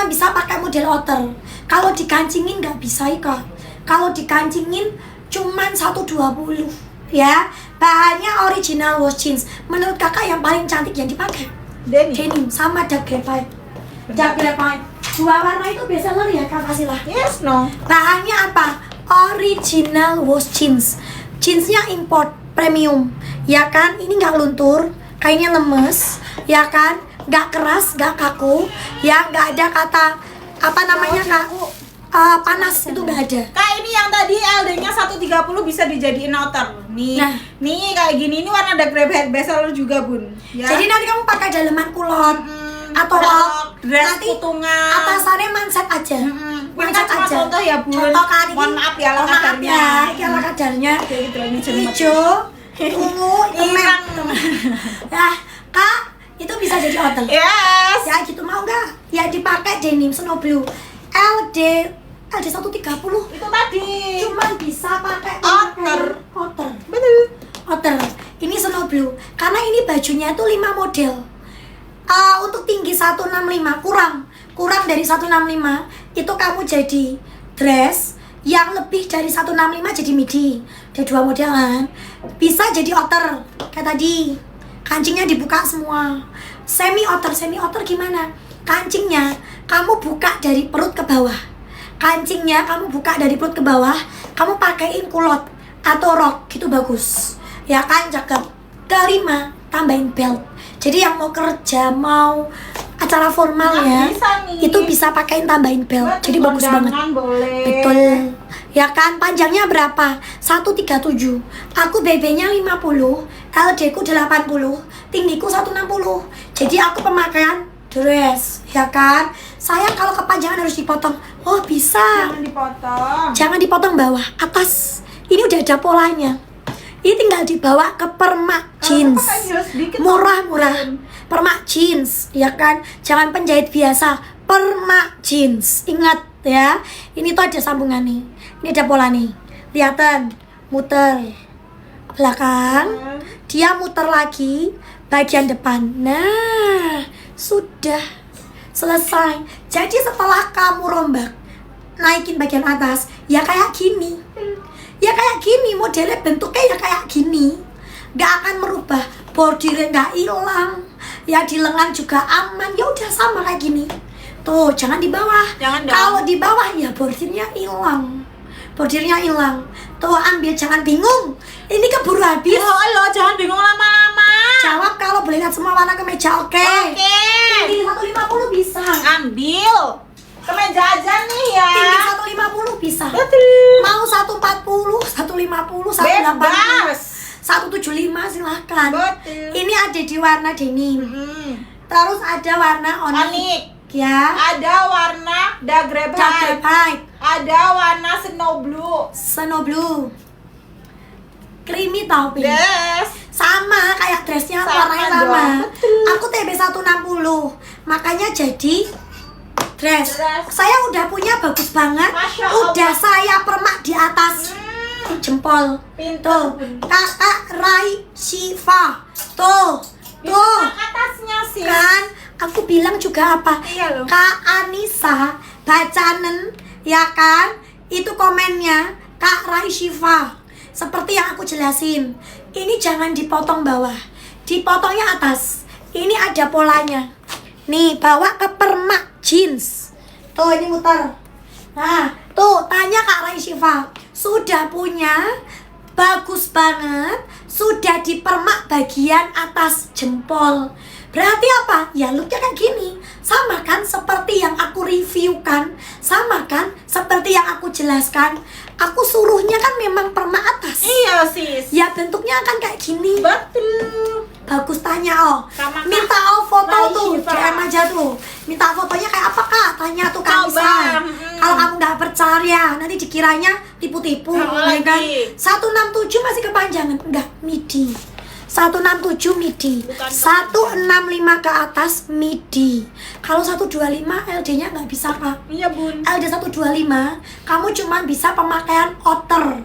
cuma bisa pakai model outer. Kalau dikancingin nggak bisa Kak. Kalau dikancingin cuman 120 ya. Bahannya original wash jeans. Menurut kakak yang paling cantik yang dipakai denim sama dark graphite. Dark graphite. Dua warna itu bestseller ya Kak Fasila? Yes, no. Bahannya apa? Original wash jeans. Jeansnya import premium, ya kan? Ini nggak luntur, kainnya lemes, ya kan? Nggak keras, nggak kaku, ya nggak ada kata apa namanya Kak? Panas itu nggak ada. Kak, ini yang tadi LD-nya 130 bisa dijadiin outer. Nih, Nah. nih kayak gini. Ini warna dark graphite bestseller juga, Bun. Ya. Jadi nanti kamu pakai daleman kulot atau rok, dress nanti kutungan. atasannya manset aja. Ini kan Manset cuma aja. contoh ya, Bun. Contoh kan ini. Mohon maaf ya ala Mohon maaf kadarnya. ya, ini ala kadarnya. Oke, gitu, ini jenis Hijau, ungu, irang. Nah, Kak, itu bisa jadi outer. Yes. Ya gitu mau nggak? Ya dipakai denim snow blue. LD 130 Itu tadi. cuman bisa pakai Outer. outer. Betul. Outer. Ini snow blue. Karena ini bajunya itu 5 model. Untuk tinggi 165 kurang dari 165 itu kamu jadi dress, yang lebih dari 165 jadi midi. Ada 2 modelan. Bisa jadi outer kayak tadi. Kancingnya dibuka semua. Semi outer gimana? Kancingnya kamu buka dari perut ke bawah. Kancingnya kamu buka dari perut ke bawah, kamu pakaiin kulot atau rok gitu bagus. Ya kan, cakep. Kelima, tambahin belt. Jadi yang mau kerja, mau acara formal ya, bisa nih. itu bisa pakaiin tambahin belt. Jadi bagus banget. Boleh. Betul. Ya kan, panjangnya berapa? 137. Aku BB-nya 50, LD ku 80, tinggiku 160. Jadi aku pemakaian dress, ya kan? Sayang kalau kepanjangan harus dipotong. Oh, bisa. Jangan dipotong. Jangan dipotong bawah, atas. Ini udah ada polanya. Ini tinggal dibawa ke permak jeans. pakai heels dikit Murah-murah. Permak jeans, ya kan? Jangan penjahit biasa. Permak jeans. Ingat ya. Ini tuh ada sambungan nih. Ini ada pola nih. Lihatan, muter belakang. Dia muter lagi bagian depan. Nah, sudah selesai. Jadi setelah kamu rombak, naikin bagian atas, ya kayak gini. Ya kayak gini, modelnya bentuknya ya kayak gini. Gak akan merubah, bordirnya gak hilang. Ya di lengan juga aman, ya udah sama kayak gini. Tuh, jangan di bawah. Jangan dong. Kalau di bawah ya bordirnya hilang. Bordirnya hilang. Tuh, ambil, jangan bingung. Ini keburu habis. Halo, jangan bingung lama-lama. Jawab kalau boleh lihat semua warna kemeja, oke? Oke. Tinggi 150 bisa. Ambil. Kemeja aja nih ya. Tinggi 150 bisa. Betul. Mau 140, 150, 180, Bebas. 175 silahkan. Betul. Ini ada di warna denim. Terus ada warna onyx. Onyx. Ya. Ada warna dark graphite. Dark graphite, Ada warna snow blue. snow blue, creamy tau pink. Yes. Sama kayak dressnya, Sama warnanya sama. dong, betul. Aku TB 160, makanya jadi dress. Dress. Saya udah punya bagus banget. Masya Allah. Udah saya permak di atas jempol. Pintar, Tuh, Bun. Kakak Rai Shiva. Tuh, Itu tuh. atasnya sih. Kan aku bilang juga apa? Iya loh. Kak Anissa Bacanen, ya kan? Itu komennya Kak Rai Shiva. Seperti yang aku jelasin. Ini jangan dipotong bawah, dipotongnya atas. Ini ada polanya. Nih, bawa ke permak jeans. Tuh, ini muter. Nah, tuh tanya Kak Rai Shiva. Sudah punya, bagus banget. Sudah dipermak bagian atas jempol. Berarti apa? Ya looknya kayak gini. Sama kan seperti yang aku reviewkan. Sama kan seperti yang aku jelaskan. Aku suruhnya kan memang permak atas. Iya sis. Ya bentuknya akan kayak gini. Betul. Bagus, tanya oh. Sama Minta foto Rai tuh, Shiva. DM aja tuh. Minta fotonya kayak apa Kak? Tanya tuh Kak Coba. Nisa. Kalau kamu nggak percaya, nanti dikiranya tipu-tipu. Apa Ya kan? lagi? 167 masih kepanjangan. Enggak, midi. 167 midi. Bukan 165 ke atas midi. Kalau 125 LD-nya nggak bisa Kak. Iya bun. LD 125 kamu cuma bisa pemakaian outer,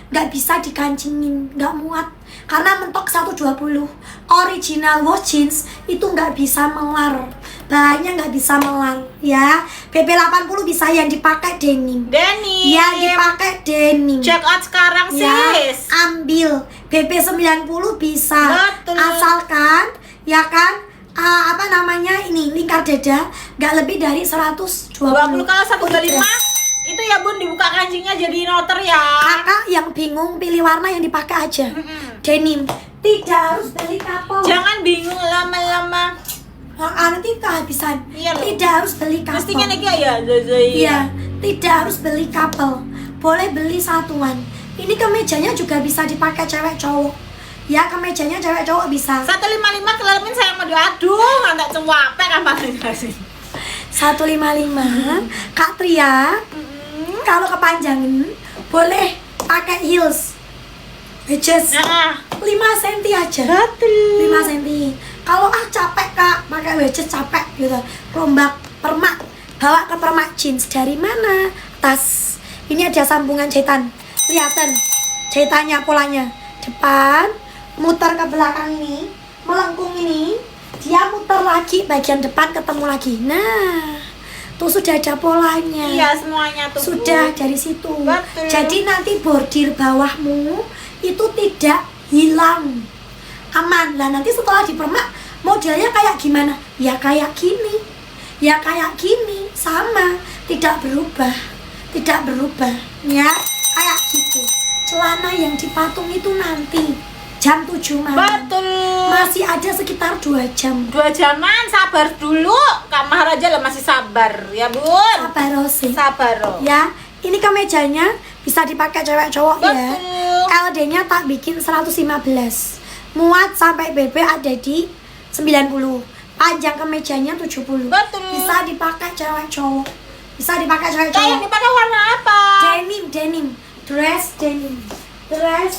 nggak bisa dikancingin, nggak muat karena mentok 120. Original wash jeans itu nggak bisa melar, bahannya nggak bisa melar ya. BP 80 bisa yang dipakai denim. Denim. Yang dipakai denim. Check out sekarang Ya, sis. ambil BP 90 bisa. Betul. Asalkan ya kan apa namanya ini lingkar dada nggak lebih dari 120. 20 kalau 125 Udah. itu ya bun dibuka kancingnya jadi noter ya. Kakak yang bingung pilih warna yang dipakai aja. Denim. Tidak harus beli couple. Jangan bingung lama-lama. Nanti kehabisan. Iya loh. Tidak harus beli couple. Mestinya nih ya Zazai. Iya, tidak harus beli couple. Boleh beli satuan. Ini kemejanya juga bisa dipakai cewek cowok. Ya, kemejanya cewek cowok bisa. 155 kelalamin saya mau aduh, nggak cuapek apa sih. 155. Kak Tria, kalau kepanjangan boleh pakai heels. Wedges. Nah, 5 cm aja. betul. 5 cm. Kalau capek Kak, pakai wedges capek gitu. Rombak permak. Bawa ke permak jeans dari mana? Tas. Ini ada sambungan jahitan. Kelihatan jahitannya polanya. Depan, muter ke belakang ini, melengkung ini, dia muter lagi bagian depan ketemu lagi. Nah, tuh sudah ada polanya. Iya semuanya tuh. Sudah dari situ. Betul. Jadi nanti bordir bawahmu itu tidak hilang, aman. Lah nanti setelah dipermak modelnya kayak gimana? Ya kayak gini, ya kayak gini, sama, tidak berubah, tidak berubah, ya kayak gitu. Celana yang dipatung itu nanti jam 7 malam. Betul. Masih ada sekitar 2 jam. 2 jaman, sabar dulu. Kak Maharaja lah masih sabar ya bun. Sabar Rosi. Sabar loh. Ya, ini kemejanya bisa dipakai cewek cowok ya. Betul. LD-nya tak bikin 115. Muat sampai BB ada di 90. Panjang kemejanya 70. Betul. Bisa dipakai cewek cowok. Bisa dipakai cewek Kayak yang cowok. dipakai warna apa? Denim. Dress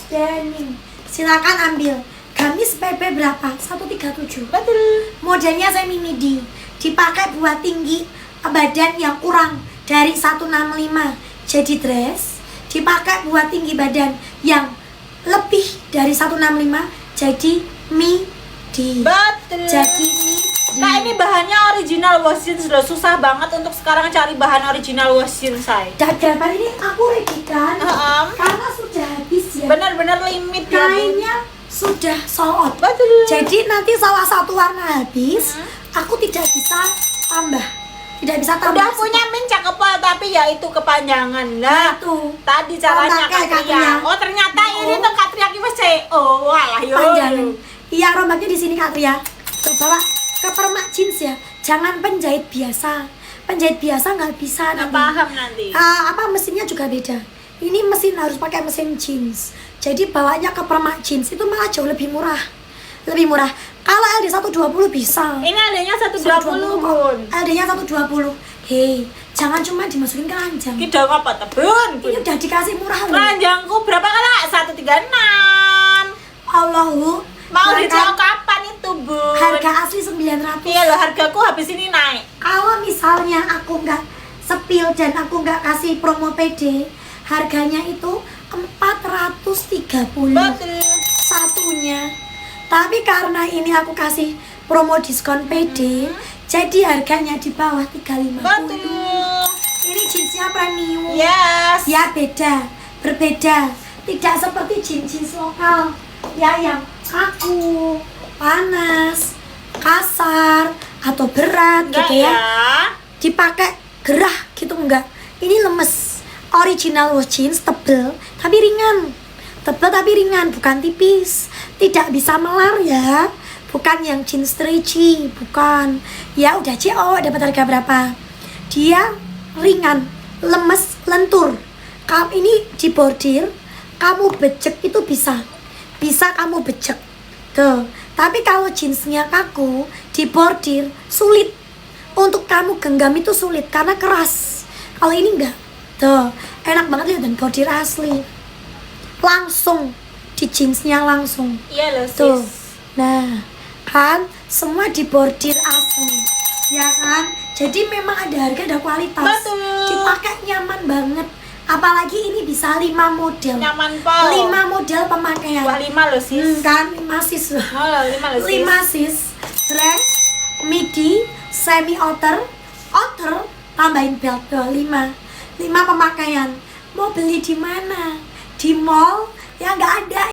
denim. Silakan ambil. Gamis PP berapa? 137. Betul. Modelnya semi midi. Dipakai buat tinggi badan yang kurang dari 165. Jadi dress. Dipakai buat tinggi badan yang lebih dari 165. Jadi midi. Betul. Jadi midi. Kak ini bahannya original wash jeans, sudah susah banget untuk sekarang cari bahan original wash jeans say. Dadapan ini aku regikan karena sudah habis ya. Benar-benar limit ya. Bu. Kainnya sudah sold out. Betul. Jadi nanti salah satu warna habis, aku tidak bisa tambah. Tidak bisa tambah. Udah punya min cakep tapi ya itu kepanjangan lah. Itu Tadi caranya Rombaknya Katria. Katria. Oh ternyata ini tuh Katria ki wis CEO. Walah yo. panjangan. Iya, rombaknya di sini Kak Tria. Tuh bawa ke permak jeans ya. Jangan penjahit biasa. Penjahit biasa nggak bisa Nggak nanti. paham nanti. Mesinnya juga beda. Ini mesin harus pakai mesin jeans. Jadi bawanya ke permak jeans itu malah jauh lebih murah. Lebih murah. Kalau LD 120 bisa. Ini adanya 120 bun. LD-nya 120. Hei, jangan cuma dimasukin keranjang. Kita apa tebun? Ini udah dikasih murah loh. Ranjangku berapa kala? 136. Allahu. Mau Harga- dijual kapan itu bun? Harga asli 900. Iya loh hargaku habis ini naik. Kalau misalnya aku nggak sepil dan aku nggak kasih promo PD, harganya itu 430 Betul. satunya. Tapi karena ini aku kasih promo diskon PD, jadi harganya di bawah 350. Betul. Ini jeansnya premium. Yes. Ya beda, berbeda. Tidak seperti jeans lokal ya yang kaku, panas, kasar atau berat Enggak gitu ya. ya. Dipakai gerah gitu enggak. Ini lemes. Original wash jeans tebel tapi ringan. Tebel tapi ringan, bukan tipis. Tidak bisa melar ya. Bukan yang jeans stretchy, bukan. Ya udah CO dapat harga berapa? Dia ringan, lemes, lentur. Kamu ini dibordir, kamu becek itu bisa. Bisa kamu becek. Tuh. Tapi kalau jeansnya kaku, dibordir sulit. Untuk kamu genggam itu sulit karena keras. Kalau ini enggak. Tuh, enak banget ya dan bordir asli. Langsung di jeansnya langsung. Iya loh Tuh. sis. Nah, kan semua dibordir asli. Ya kan? Jadi memang ada harga, ada kualitas. Betul. Dipakai nyaman banget. Apalagi ini bisa 5 model. Nyaman po. 5 model pemakaian. Wah 5 loh sis. Kan 5 sis. Oh 5 loh sis. 5 sis. Dress, midi, semi outer, outer tambahin belt 5 pemakaian. Mau beli di mana? Di mall? Ya nggak ada.